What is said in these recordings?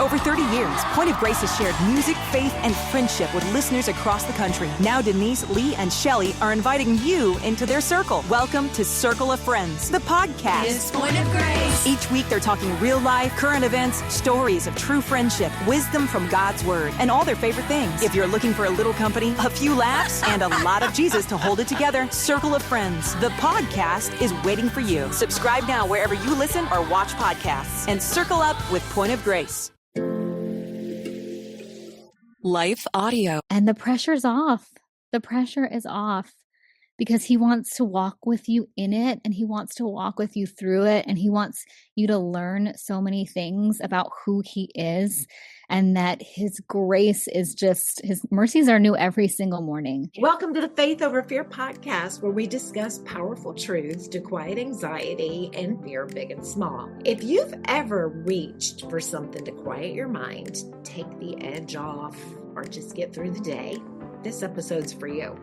over 30 years, Point of Grace has shared music, faith, and friendship with listeners across the country. Now Denise, Lee, and Shelley are inviting you into their circle. Welcome to Circle of Friends, the podcast. It's Point of Grace. Each week they're talking real life, current events, stories of true friendship, wisdom from God's Word, and all their favorite things. If you're looking for a little company, a few laughs, and a lot of Jesus to hold it together, Circle of Friends, the podcast is waiting for you. Subscribe now wherever you listen or watch podcasts, and circle up with Point of Grace. Life Audio. And the pressure's off. The pressure is off because he wants to walk with you in it, and he wants to walk with you through it, and he wants you to learn so many things about who he is, and that his grace is just, his mercies are new every single morning. Welcome to the Faith Over Fear podcast, where we discuss powerful truths to quiet anxiety and fear, big and small. If you've ever reached for something to quiet your mind, take the edge off, or just get through the day, this episode's for you.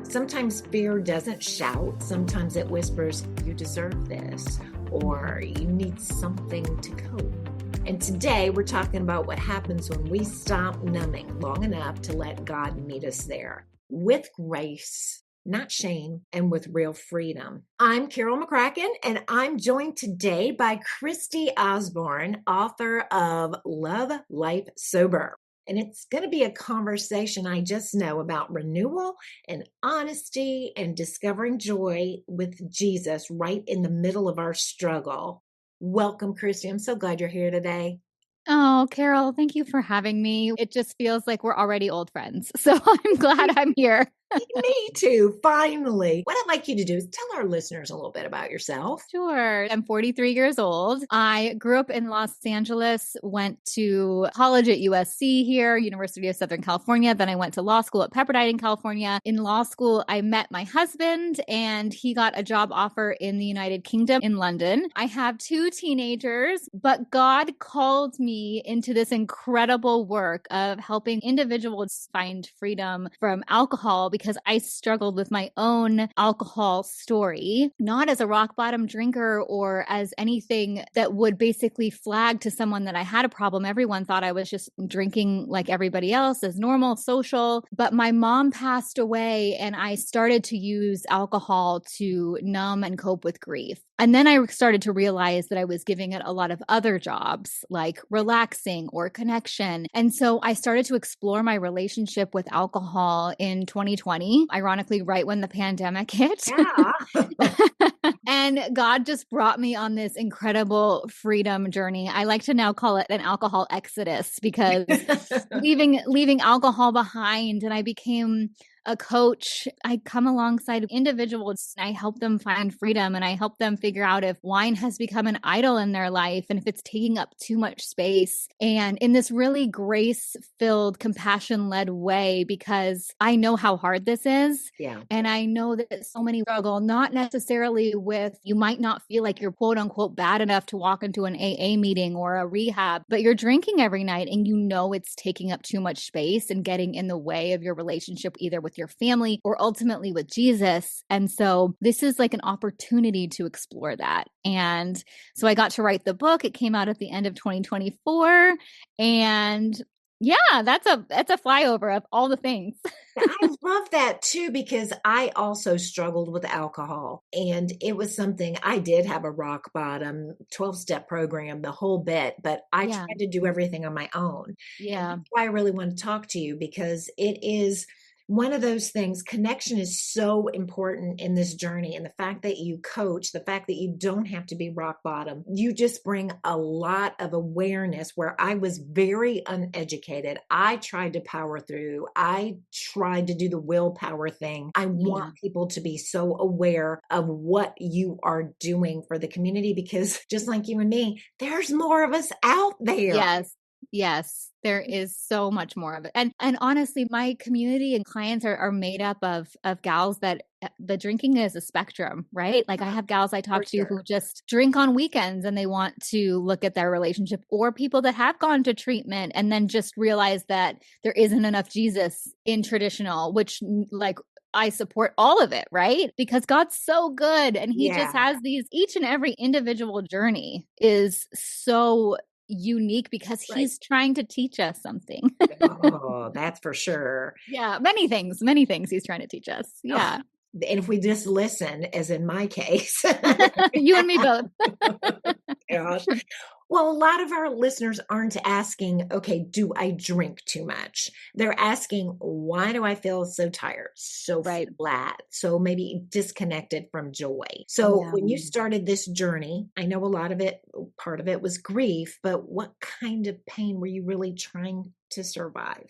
Sometimes fear doesn't shout. Sometimes it whispers, you deserve this, or you need something to cope. And today we're talking about what happens when we stop numbing long enough to let God meet us there with grace, not shame, and with real freedom. I'm Carol McCracken, and I'm joined today by Christy Osborne, author of Love Life Sober. And it's going to be a conversation, I just know, about renewal and honesty and discovering joy with Jesus right in the middle of our struggle. Welcome, Christy. I'm so glad you're here today. Oh, Carol, thank you for having me. It just feels like we're already old friends. So I'm glad I'm here. Me too, finally. What I'd like you to do is tell our listeners a little bit about yourself. Sure. I'm 43 years old. I grew up in Los Angeles, went to college at USC here, University of Southern California. Then I went to law school at Pepperdine in California. In law school, I met my husband, and he got a job offer in the United Kingdom in London. I have 2 teenagers, but God called me into this incredible work of helping individuals find freedom from alcohol, because I struggled with my own alcohol story, not as a rock bottom drinker or as anything that would basically flag to someone that I had a problem. Everyone thought I was just drinking like everybody else, as normal, social. But my mom passed away, and I started to use alcohol to numb and cope with grief. And then I started to realize that I was giving it a lot of other jobs, like relaxing or connection. And so I started to explore my relationship with alcohol in 2020, ironically, right when the pandemic hit. Yeah. And God just brought me on this incredible freedom journey. I like to now call it an alcohol exodus, because leaving alcohol behind, and I became a coach. I come alongside individuals, and I help them find freedom, and I help them figure out if wine has become an idol in their life and if it's taking up too much space. And in this really grace-filled, compassion-led way, because I know how hard this is. Yeah. And I know that so many struggle, not necessarily with, you might not feel like you're quote unquote bad enough to walk into an AA meeting or a rehab, but you're drinking every night, and you know it's taking up too much space and getting in the way of your relationship, either with your family or ultimately with Jesus. And so this is like an opportunity to explore that. And so I got to write the book. It came out at the end of 2024. And yeah, that's a flyover of all the things. I love that too, because I also struggled with alcohol, and it was something I did have a rock bottom 12-step program, the whole bit, but I tried to do everything on my own. Yeah. And that's why I really want to talk to you, because it is one of those things. Connection is so important in this journey. And the fact that you coach, the fact that you don't have to be rock bottom, you just bring a lot of awareness where I was very uneducated. I tried to power through. I tried to do the willpower thing. I want people to be so aware of what you are doing for the community, because just like you and me, there's more of us out there. Yes, there is so much more of it. And honestly, my community and clients are made up of gals that the drinking is a spectrum, right? Like I have gals I talk to who just drink on weekends and they want to look at their relationship, or people that have gone to treatment and then just realize that there isn't enough Jesus in traditional, which like I support all of it, right? Because God's so good, and he just has these, each and every individual journey is so unique because Right. he's trying to teach us something. Oh, that's for sure. Yeah, many things he's trying to teach us. Yeah. And if we just listen, as in my case, You and me both. gosh. Well, a lot of our listeners aren't asking, okay, do I drink too much? They're asking, why do I feel so tired, so Right. flat, so maybe disconnected from joy? So Yeah. when you started this journey, I know a lot of it, part of it was grief, but what kind of pain were you really trying to survive?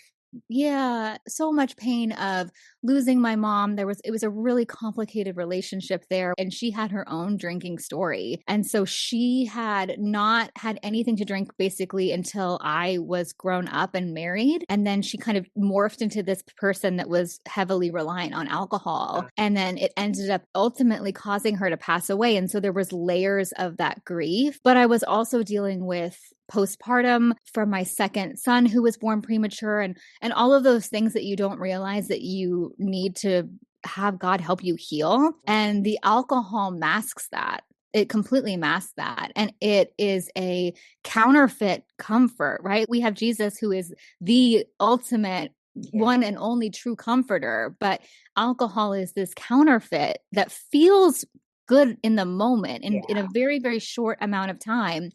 Yeah, so much pain of losing my mom. It was a really complicated relationship there, and she had her own drinking story. And so she had not had anything to drink basically until I was grown up and married. And then she kind of morphed into this person that was heavily reliant on alcohol. Yeah. And then it ended up ultimately causing her to pass away. And so there was layers of that grief, but I was also dealing with postpartum from my second son who was born premature and all of those things that you don't realize that you need to have God help you heal. And the alcohol masks that. It completely masks that. And it is a counterfeit comfort, right? We have Jesus, who is the ultimate one and only true comforter, but alcohol is this counterfeit that feels good in the moment in a very, very short amount of time.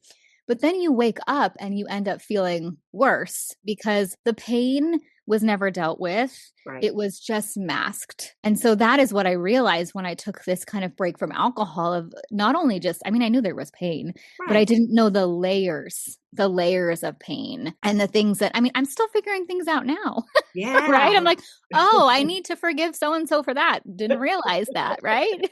But then you wake up and you end up feeling worse because the pain was never dealt with. Right. It was just masked. And so that is what I realized when I took this kind of break from alcohol of not only just, I mean, I knew there was pain, but I didn't know the layers of pain and the things that, I mean, I'm still figuring things out now. Yeah. Right. I'm like, oh, I need to forgive so-and-so for that. Didn't realize that. Right.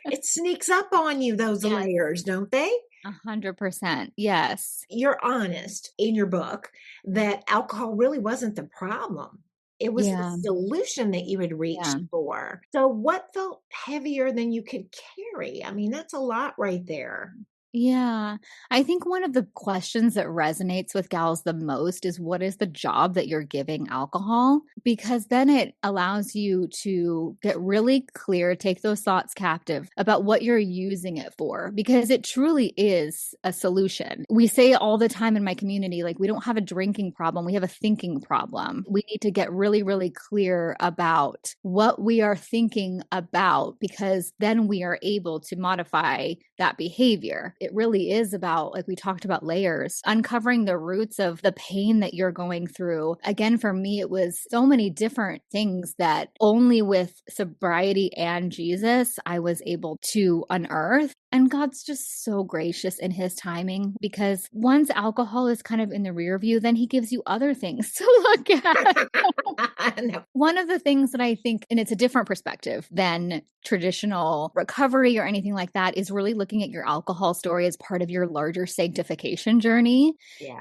It sneaks up on you, those Yes. layers, don't they? 100%. Yes. You're honest in your book that alcohol really wasn't the problem. It was Yeah. the solution that you had reached for. So what felt heavier than you could carry? I mean, that's a lot right there. Yeah. I think one of the questions that resonates with gals the most is what is the job that you're giving alcohol? Because then it allows you to get really clear, take those thoughts captive about what you're using it for, because it truly is a solution. We say all the time in my community, like, we don't have a drinking problem, we have a thinking problem. We need to get really, really clear about what we are thinking about, because then we are able to modify that behavior. It really is about, like we talked about, layers, uncovering the roots of the pain that you're going through. Again, for me, it was so many different things that only with sobriety and Jesus, I was able to unearth. And God's just so gracious in his timing, because once alcohol is kind of in the rear view, then he gives you other things to look at. One of the things that I think, and it's a different perspective than traditional recovery or anything like that, is really looking at your alcohol story as part of your larger sanctification journey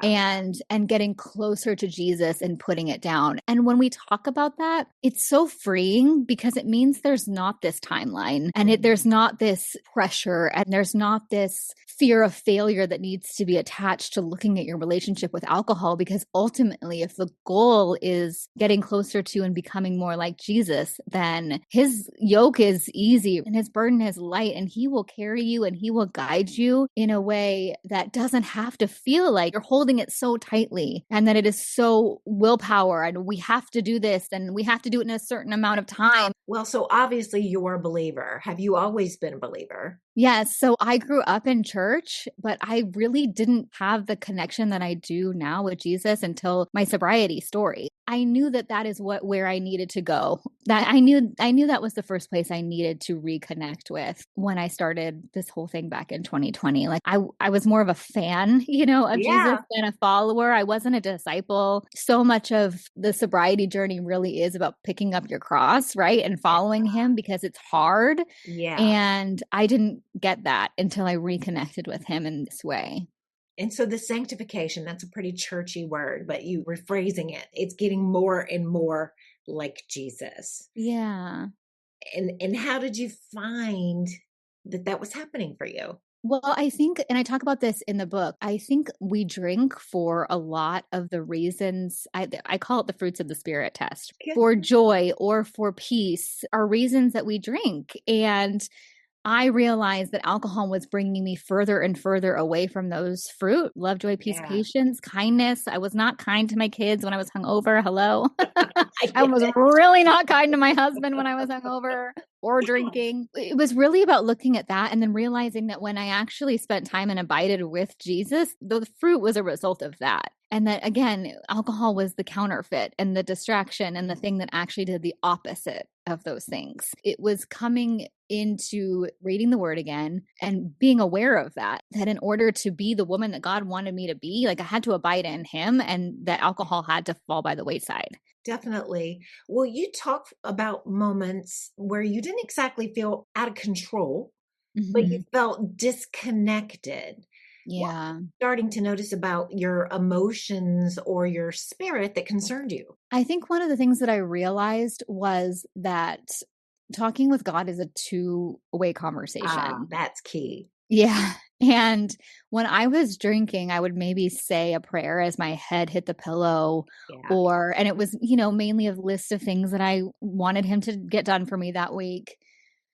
and getting closer to Jesus and putting it down. And when we talk about that, it's so freeing because it means there's not this timeline and there's not this pressure and there's not this fear of failure that needs to be attached to looking at your relationship with alcohol. Because ultimately, if the goal is getting closer to and becoming more like Jesus, then his yoke is easy and his burden is light, and he will carry you and he will guide you in a way that doesn't have to feel like you're holding it so tightly and that it is so willpower and we have to do this and we have to do it in a certain amount of time. Well, so obviously you're a believer. Have you always been a believer? Yes. So I grew up in church, but I really didn't have the connection that I do now with Jesus until my sobriety story. I knew that is where I needed to go. That I knew that was the first place I needed to reconnect with when I started this whole thing back in 2020. Like I was more of a fan, of Jesus than a follower. I wasn't a disciple. So much of the sobriety journey really is about picking up your cross, right? And following him, because it's hard. Yeah. And I didn't get that until I reconnected with him in this way. And so the sanctification, that's a pretty churchy word, but you rephrasing it, it's getting more and more like Jesus. Yeah. And how did you find that was happening for you? Well, I think, and I talk about this in the book, I think we drink for a lot of the reasons, I call it the fruits of the spirit test, for joy or for peace are reasons that we drink. And I realized that alcohol was bringing me further and further away from those fruit, love, joy, peace, Yeah. patience, kindness. I was not kind to my kids when I was hungover. Hello. I I was get it. really not kind to my husband when I was hungover or Yeah. drinking. It was really about looking at that and then realizing that when I actually spent time and abided with Jesus, the fruit was a result of that. And that, again, alcohol was the counterfeit and the distraction and the thing that actually did the opposite of those things. It was coming into reading the word again and being aware of that in order to be the woman that God wanted me to be, like I had to abide in him, and that alcohol had to fall by the wayside. Definitely. Well, you talk about moments where you didn't exactly feel out of control, but you felt disconnected. What Yeah. were you starting to notice about your emotions or your spirit that concerned you? I think one of the things that I realized was that talking with God is a two-way conversation. That's key. Yeah. And when I was drinking, I would maybe say a prayer as my head hit the pillow, Yeah. and it was, mainly a list of things that I wanted him to get done for me that week.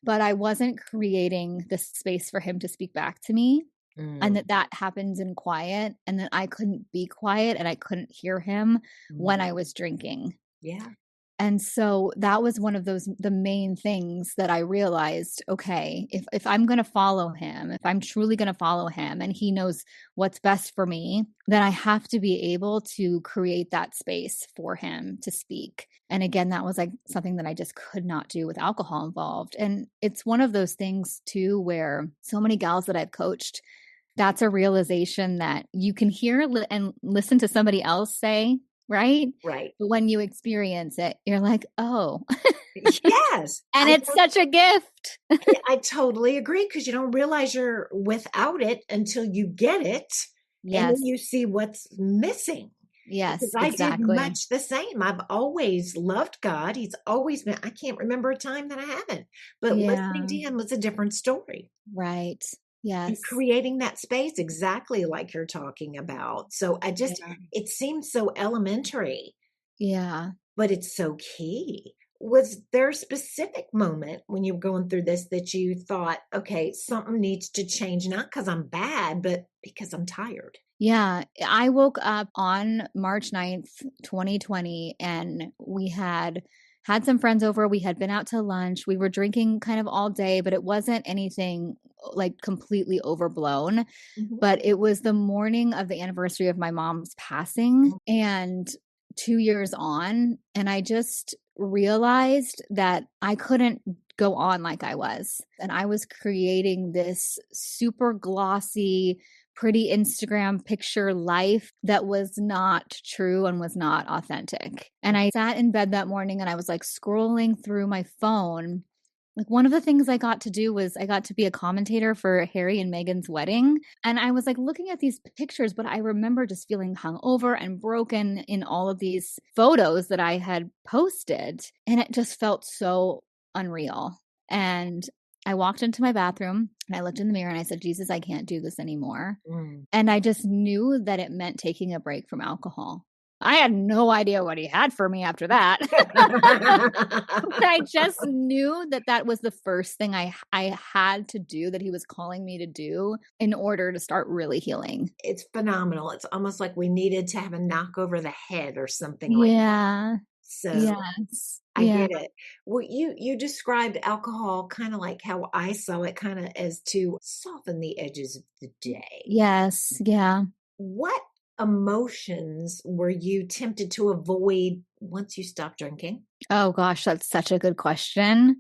But I wasn't creating the space for him to speak back to me. And Mm, that happens in quiet, and that I couldn't be quiet and I couldn't hear him when mm. I was drinking. Yeah. And so that was one of the main things that I realized, okay, if I'm going to follow him, if I'm truly going to follow him and he knows what's best for me, then I have to be able to create that space for him to speak. And again, that was like something that I just could not do with alcohol involved. And it's one of those things too, where so many gals that I've coached, that's a realization that you can hear and listen to somebody else say, right? Right. But when you experience it, you're like, oh, Yes. and it's such a gift. I totally agree, because you don't realize you're without it until you get it. And Yes. then you see what's missing. Yes, Because I did exactly. much the same. I've always loved God. He's always been, I can't remember a time that I haven't, but listening to Yeah. him was a different story. Right. And Yes. creating that space exactly like you're talking about. So Yeah. it seems so elementary, Yeah. but it's so key. Was there a specific moment when you were going through this that you thought, okay, something needs to change, not because I'm bad, but because I'm tired? Yeah. I woke up on March 9th, 2020, and we had some friends over. We had been out to lunch. We were drinking kind of all day, but it wasn't anything like completely overblown. Mhm. But it was the morning of the anniversary of my mom's passing, and 2 years on, and I just realized that I couldn't go on like I was. And I was creating this super glossy, pretty Instagram picture life that was not true and was not authentic. And I sat in bed that morning and I was like scrolling through my phone. Like, one of the things I got to do was I got to be a commentator for Harry and Meghan's wedding. And I was like looking at these pictures, but I remember just feeling hungover and broken in all of these photos that I had posted. And it just felt so unreal. And I walked into my bathroom and I looked in the mirror and I said, Jesus, I can't do this anymore. Mm. And I just knew that it meant taking a break from alcohol. I had no idea what he had for me after that. But I just knew that that was the first thing I had to do, that he was calling me to do in order to start really healing. It's phenomenal. It's almost like we needed to have a knock over the head or something like that. Yeah. So Yes. I Yeah. get it. Well, you described alcohol kind of like how I saw it, kind of as to soften the edges of the day. Yes. Yeah. What emotions were you tempted to avoid once you stopped drinking? Oh gosh, that's such a good question.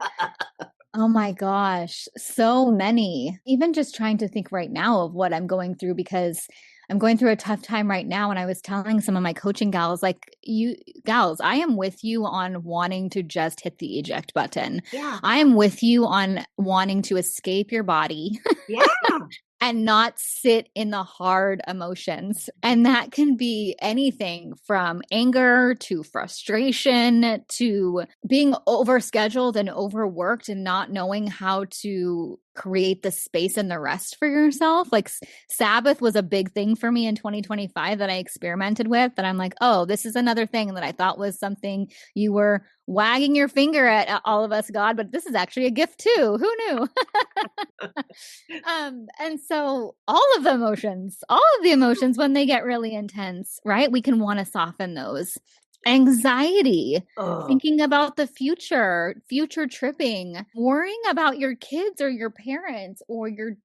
Oh my gosh, so many. Even just trying to think right now of what I'm going through, because I'm going through a tough time right now. And I was telling some of my coaching gals, like, you gals, I am with you on wanting to just hit the eject button. Yeah. I am with you on wanting to escape your body. Yeah. and not sit in the hard emotions. And that can be anything from anger to frustration to being overscheduled and overworked and not knowing how to create the space and the rest for yourself. Like Sabbath was a big thing for me in 2025 that I experimented with, that I'm like, oh, this is another thing that I thought was something you were wagging your finger at all of us, God, but this is actually a gift too. Who knew? And so all of the emotions, when they get really intense, right? We can want to soften those. Anxiety, thinking about the future tripping, worrying about your kids or your parents or your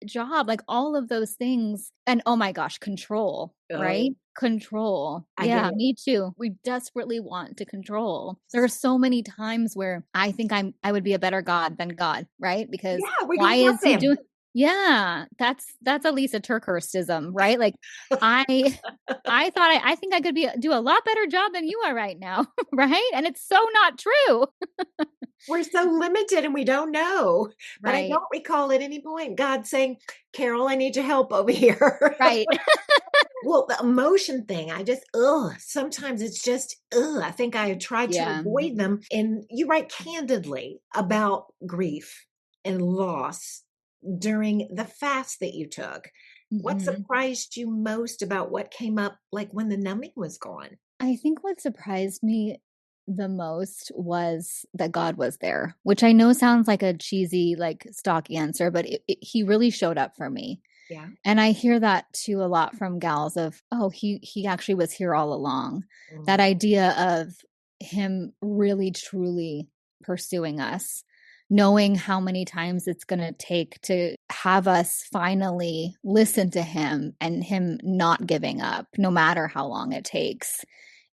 job, like all of those things. And oh my gosh, control, right? Control. Yeah, me too. We desperately want to control. There are so many times where I think I would be a better God than God, right? Because why is he doing? Yeah, that's a Lisa TerKeurstism, right? Like I think I could do a lot better job than you are right now, right? And it's so not true. We're so limited and we don't know. But Right. I don't recall at any point God saying, Carol, I need your help over here. Right. Well, the emotion thing, I just, sometimes it's just, I think I try to avoid them. And you write candidly about grief and loss during the fast that you took. What surprised you most about what came up, like when the numbing was gone? I think what surprised me the most was that God was there, which I know sounds like a cheesy, like stock answer, but he really showed up for me. Yeah. And I hear that too a lot from gals of, oh, he actually was here all along. That idea of him really, truly pursuing us, knowing how many times it's going to take to have us finally listen to him and him not giving up, no matter how long it takes.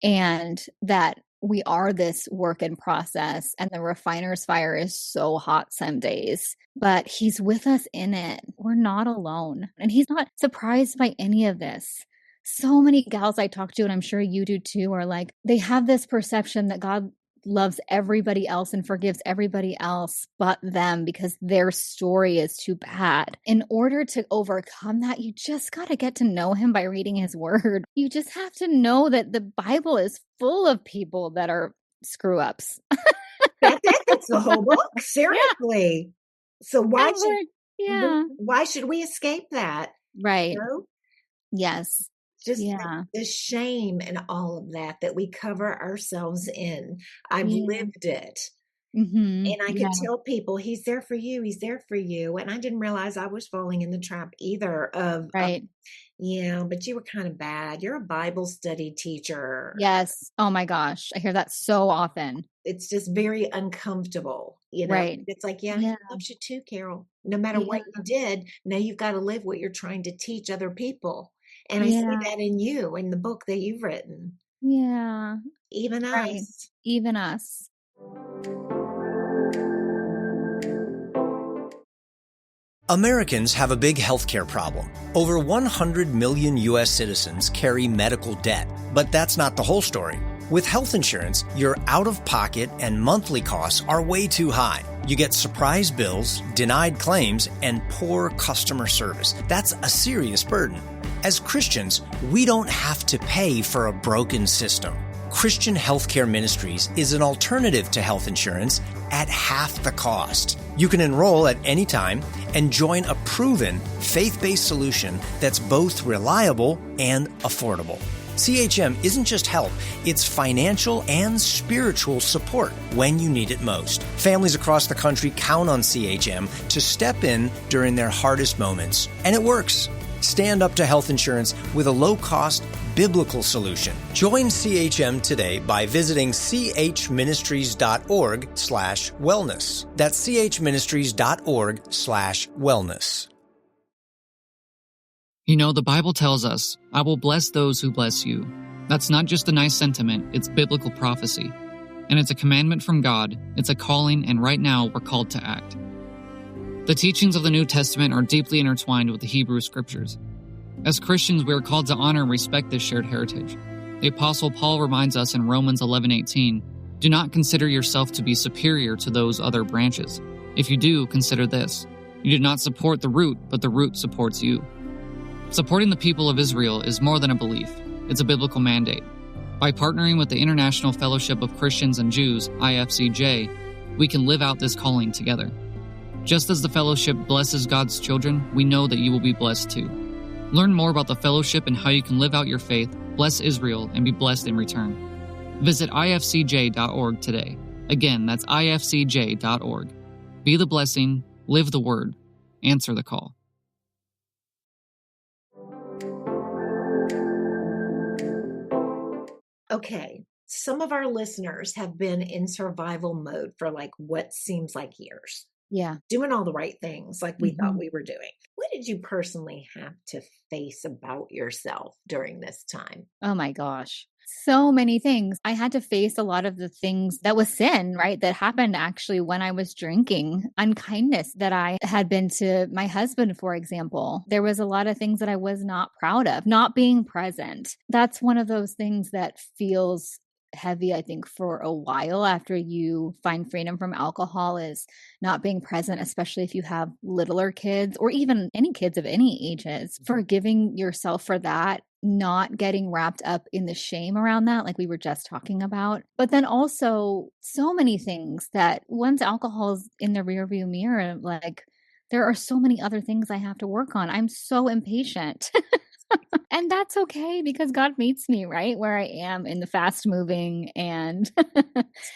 And that we are this work in process, and the refiner's fire is so hot some days, but he's with us in it. We're not alone. And he's not surprised by any of this. So many gals I talk to, and I'm sure you do too, are like, they have this perception that God loves everybody else and forgives everybody else but them because their story is too bad. In order to overcome that, you just got to get to know him by reading his word. You just have to know that the Bible is full of people that are screw ups. That's it. That's the whole book. Seriously. Yeah. So why should we escape that? Right. You know? Yes. Just the shame and all of that we cover ourselves in. I've lived it. And I can tell people, he's there for you. He's there for you. And I didn't realize I was falling in the trap either of, but you were kind of bad. You're a Bible study teacher. Yes. Oh my gosh. I hear that so often. It's just very uncomfortable, you know? Right. It's like, he loves you too, Carol. No matter what you did, now you've got to live what you're trying to teach other people. And I see that in you, in the book that you've written. Yeah. Even us. Even us. Americans have a big healthcare problem. Over 100 million U.S. citizens carry medical debt. But that's not the whole story. With health insurance, your out-of-pocket and monthly costs are way too high. You get surprise bills, denied claims, and poor customer service. That's a serious burden. As Christians, we don't have to pay for a broken system. Christian Healthcare Ministries is an alternative to health insurance at half the cost. You can enroll at any time and join a proven, faith-based solution that's both reliable and affordable. CHM isn't just help, it's financial and spiritual support when you need it most. Families across the country count on CHM to step in during their hardest moments. And it works. Stand up to health insurance with a low-cost, biblical solution. Join CHM today by visiting chministries.org/wellness. That's chministries.org/wellness. You know, the Bible tells us, I will bless those who bless you. That's not just a nice sentiment, it's biblical prophecy. And it's a commandment from God, it's a calling, and right now we're called to act. The teachings of the New Testament are deeply intertwined with the Hebrew Scriptures. As Christians, we are called to honor and respect this shared heritage. The Apostle Paul reminds us in Romans 11:18, do not consider yourself to be superior to those other branches. If you do, consider this. You do not support the root, but the root supports you. Supporting the people of Israel is more than a belief. It's a biblical mandate. By partnering with the International Fellowship of Christians and Jews, IFCJ, we can live out this calling together. Just as the fellowship blesses God's children, we know that you will be blessed too. Learn more about the fellowship and how you can live out your faith, bless Israel, and be blessed in return. Visit ifcj.org today. Again, that's ifcj.org. Be the blessing, live the word, answer the call. Okay, some of our listeners have been in survival mode for like what seems like years. Yeah. Doing all the right things like we thought we were doing. What did you personally have to face about yourself during this time? Oh my gosh. So many things. I had to face a lot of the things that was sin, right? That happened actually when I was drinking. Unkindness that I had been to my husband, for example. There was a lot of things that I was not proud of, not being present. That's one of those things that feels heavy, I think, for a while after you find freedom from alcohol, is not being present, especially if you have littler kids or even any kids of any ages. Forgiving yourself for that, not getting wrapped up in the shame around that, like we were just talking about. But then also so many things that once alcohol's in the rearview mirror, like there are so many other things I have to work on. I'm so impatient. And that's okay because God meets me right where I am in the fast moving and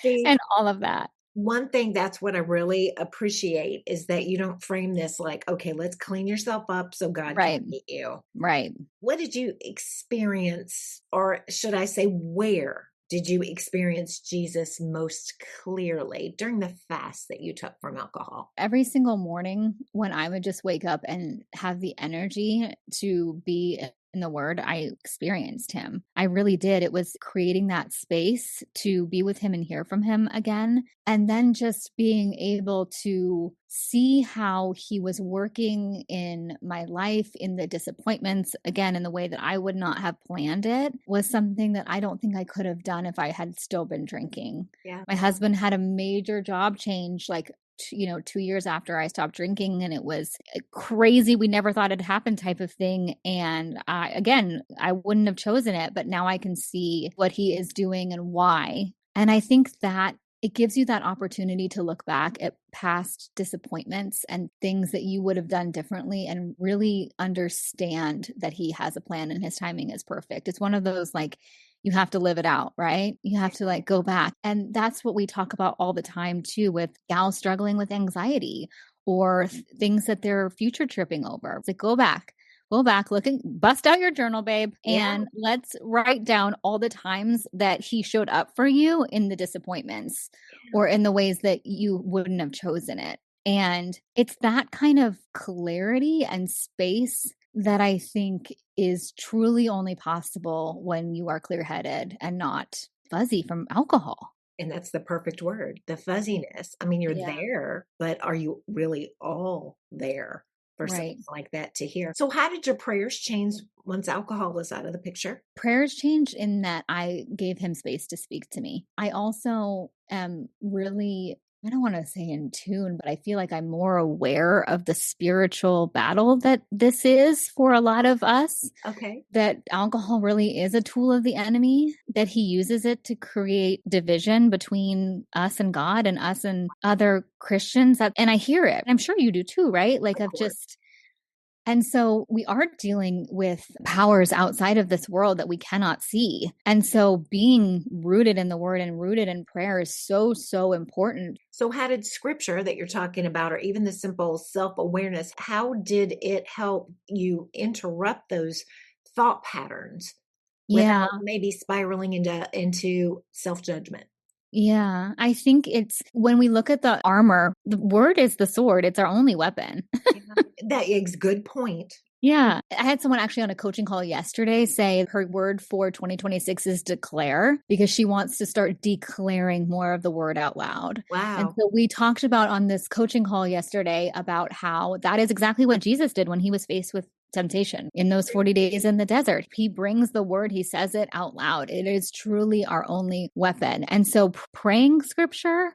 and all of that. One thing, that's what I really appreciate, is that you don't frame this like, okay, let's clean yourself up so God can meet you. Right. What did you experience, or should I say, where did you experience Jesus most clearly during the fast that you took from alcohol? Every single morning when I would just wake up and have the energy to be in the word, I experienced him. I really did. It was creating that space to be with him and hear from him again. And then just being able to see how he was working in my life, in the disappointments, again, in the way that I would not have planned it, was something that I don't think I could have done if I had still been drinking. Yeah. My husband had a major job change, like 2 years after I stopped drinking, and it was crazy. We never thought it'd happen type of thing. And I wouldn't have chosen it, but now I can see what he is doing and why. And I think that it gives you that opportunity to look back at past disappointments and things that you would have done differently and really understand that he has a plan and his timing is perfect. It's one of those, like, you have to live it out, right? You have to like go back. And that's what we talk about all the time too, with gals struggling with anxiety or things that they're future tripping over. It's like, go back, bust out your journal, babe. And let's write down all the times that he showed up for you in the disappointments or in the ways that you wouldn't have chosen it. And it's that kind of clarity and space that I think is truly only possible when you are clear-headed and not fuzzy from alcohol. And that's the perfect word, the fuzziness. I mean, you're there, but are you really all there for something like that to hear? So how did your prayers change once alcohol was out of the picture? Prayers changed in that I gave him space to speak to me. I also am really, I don't want to say in tune, but I feel like I'm more aware of the spiritual battle that this is for a lot of us. Okay. That alcohol really is a tool of the enemy, that he uses it to create division between us and God and us and other Christians. And I hear it. I'm sure you do too, right? Like and so we are dealing with powers outside of this world that we cannot see. And so being rooted in the word and rooted in prayer is so, so important. So how did scripture that you're talking about, or even the simple self-awareness, how did it help you interrupt those thought patterns without maybe spiraling into self-judgment? Yeah, I think it's when we look at the armor, the word is the sword. It's our only weapon. That is a good point. Yeah. I had someone actually on a coaching call yesterday say her word for 2026 is declare, because she wants to start declaring more of the word out loud. Wow. And so we talked about on this coaching call yesterday about how that is exactly what Jesus did when he was faced with temptation in those 40 days in the desert. He brings the word, he says it out loud. It is truly our only weapon. And so praying scripture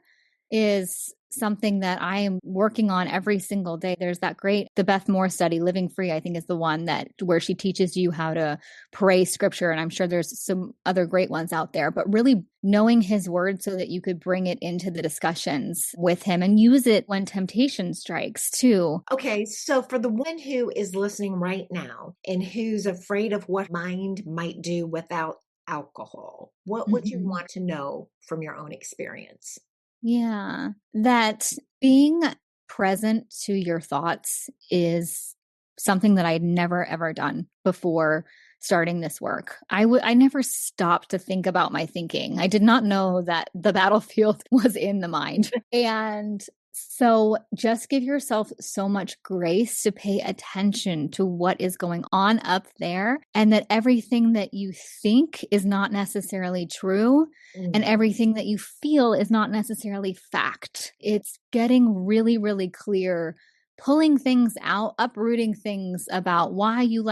is something that I am working on every single day. There's that great, the Beth Moore study, Living Free, I think is the one that where she teaches you how to pray scripture. And I'm sure there's some other great ones out there, but really knowing his word so that you could bring it into the discussions with him and use it when temptation strikes too. Okay, so for the one who is listening right now and who's afraid of what mind might do without alcohol, what would you want to know from your own experience? Yeah, that being present to your thoughts is something that I'd never ever done before starting this work. I never stopped to think about my thinking. I did not know that the battlefield was in the mind. And so just give yourself so much grace to pay attention to what is going on up there, and that everything that you think is not necessarily true, and everything that you feel is not necessarily fact. It's getting really, really clear, pulling things out, uprooting things about why you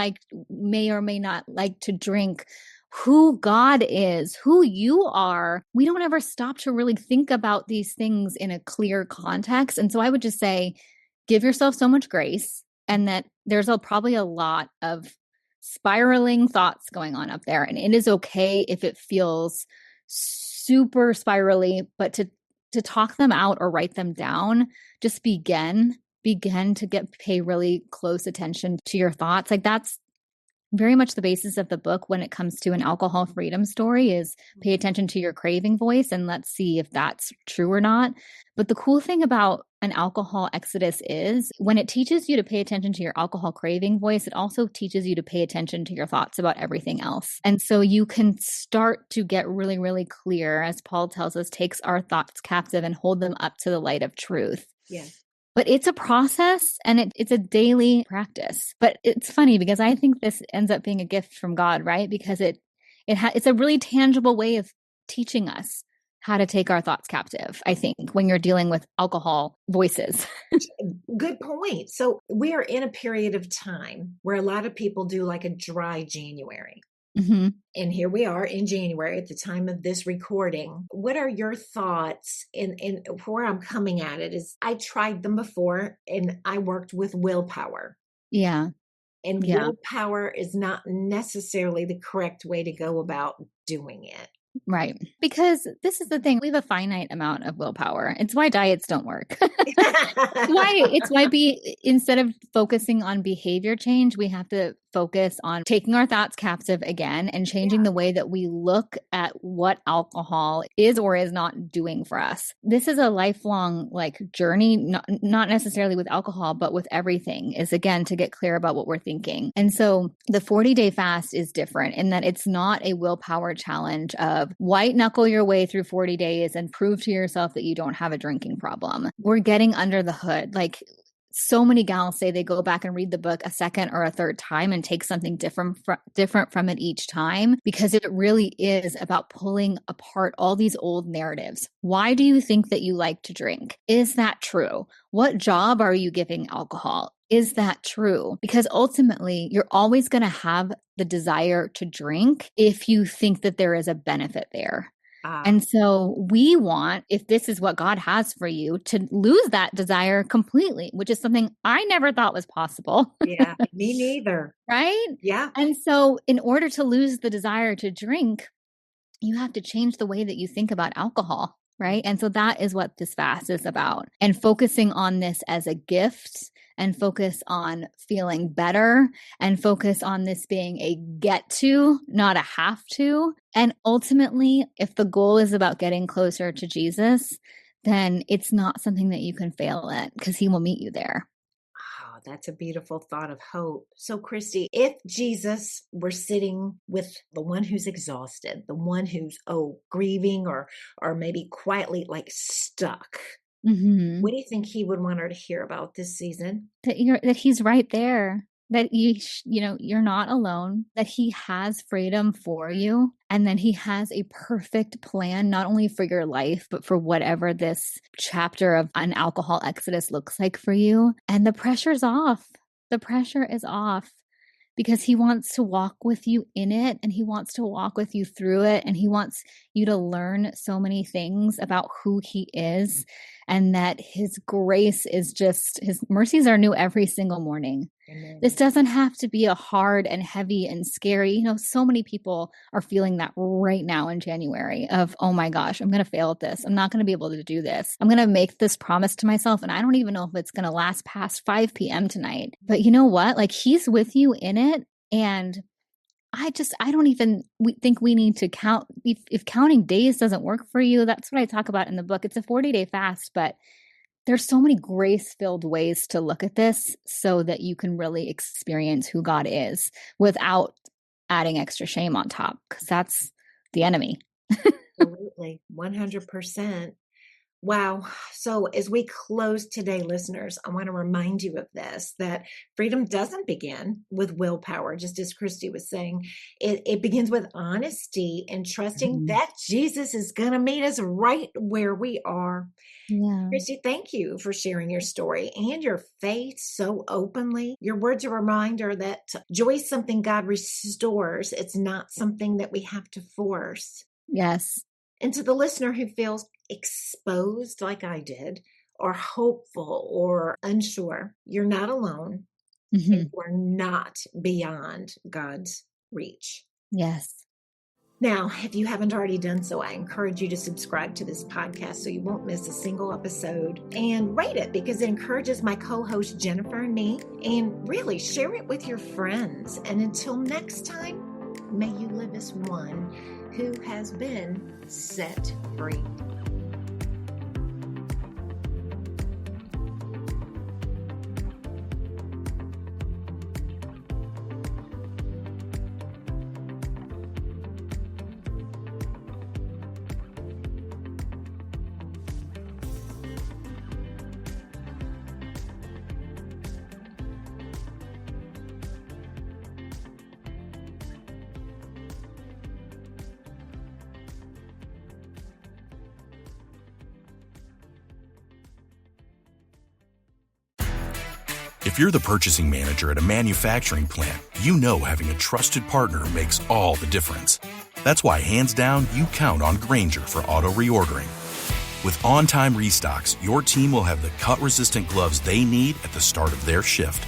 may or may not like to drink, who God is, who you are. We don't ever stop to really think about these things in a clear context. And so I would just say, give yourself so much grace, and that there's probably a lot of spiraling thoughts going on up there. And it is okay if it feels super spirally, but to talk them out or write them down, just begin to pay really close attention to your thoughts. Like that's very much the basis of the book when it comes to an alcohol freedom story, is pay attention to your craving voice and let's see if that's true or not. But the cool thing about an alcohol exodus is when it teaches you to pay attention to your alcohol craving voice, it also teaches you to pay attention to your thoughts about everything else. And so you can start to get really, really clear, as Paul tells us, takes our thoughts captive and hold them up to the light of truth. Yeah. But it's a process and it's a daily practice. But it's funny because I think this ends up being a gift from God, right? Because it's a really tangible way of teaching us how to take our thoughts captive, I think, when you're dealing with alcohol voices. Good point. So we are in a period of time where a lot of people do like a dry January. Mm-hmm. And here we are in January at the time of this recording. What are your thoughts? And where I'm coming at it is I tried them before and I worked with willpower. Yeah. And willpower is not necessarily the correct way to go about doing it. Right. Because this is the thing. We have a finite amount of willpower. It's why diets don't work. It's why instead of focusing on behavior change, we have to focus on taking our thoughts captive again and changing the way that we look at what alcohol is or is not doing for us. This is a lifelong journey, not necessarily with alcohol, but with everything, is again to get clear about what we're thinking. And so the 40-day fast is different in that it's not a willpower challenge of white knuckle your way through 40 days and prove to yourself that you don't have a drinking problem. We're getting under the hood. So many gals say they go back and read the book a second or a third time and take something different from it each time, because it really is about pulling apart all these old narratives. Why do you think that you like to drink? Is that true? What job are you giving alcohol? Is that true? Because ultimately, you're always going to have the desire to drink if you think that there is a benefit there. And so we want, if this is what God has for you, to lose that desire completely, which is something I never thought was possible. Yeah, me neither. Right? Yeah. And so in order to lose the desire to drink, you have to change the way that you think about alcohol. Right? And so that is what this fast is about. And focusing on this as a gift, and focus on feeling better, and focus on this being a get to, not a have to. And ultimately, if the goal is about getting closer to Jesus, then it's not something that you can fail at, because he will meet you there. Oh, that's a beautiful thought of hope. So, Christy, if Jesus were sitting with the one who's exhausted, the one who's, grieving or maybe quietly stuck, Mm-hmm. what do you think he would want her to hear about this season? That he's right there, that you're not alone, that he has freedom for you, and that he has a perfect plan, not only for your life, but for whatever this chapter of an alcohol exodus looks like for you. And the pressure's off. The pressure is off. because he wants to walk with you in it, and he wants to walk with you through it. And he wants you to learn so many things about who he is, and that his grace is just, his mercies are new every single morning. Amen. This doesn't have to be a hard and heavy and scary. So many people are feeling that right now in January of, oh my gosh, I'm going to fail at this. I'm not going to be able to do this. I'm going to make this promise to myself, and I don't even know if it's going to last past 5 p.m. tonight. But you know what? Like, he's with you in it. And I don't even think we need to count. If counting days doesn't work for you, that's what I talk about in the book. It's a 40-day fast, but there's so many grace-filled ways to look at this so that you can really experience who God is without adding extra shame on top, because that's the enemy. Absolutely. 100%. Wow. So as we close today, listeners, I want to remind you of this, that freedom doesn't begin with willpower, just as Christy was saying. It begins with honesty and trusting that Jesus is going to meet us right where we are. Yeah. Christy, thank you for sharing your story and your faith so openly. Your words are a reminder that joy is something God restores. It's not something that we have to force. Yes. And to the listener who feels exposed like I did, or hopeful or unsure, you're not alone. Mm-hmm. We're not beyond God's reach. Yes. Now, if you haven't already done so, I encourage you to subscribe to this podcast so you won't miss a single episode, and rate it because it encourages my co-host Jennifer and me, and really share it with your friends. And until next time, may you live as one who has been set free. If you're the purchasing manager at a manufacturing plant, you know having a trusted partner makes all the difference. That's why, hands down, you count on Grainger for auto reordering. With on-time restocks, your team will have the cut-resistant gloves they need at the start of their shift.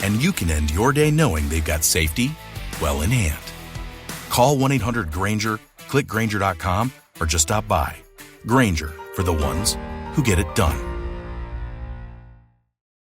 And you can end your day knowing they've got safety well in hand. Call 1-800-GRAINGER, click Grainger.com, or just stop by. Grainger, for the ones who get it done.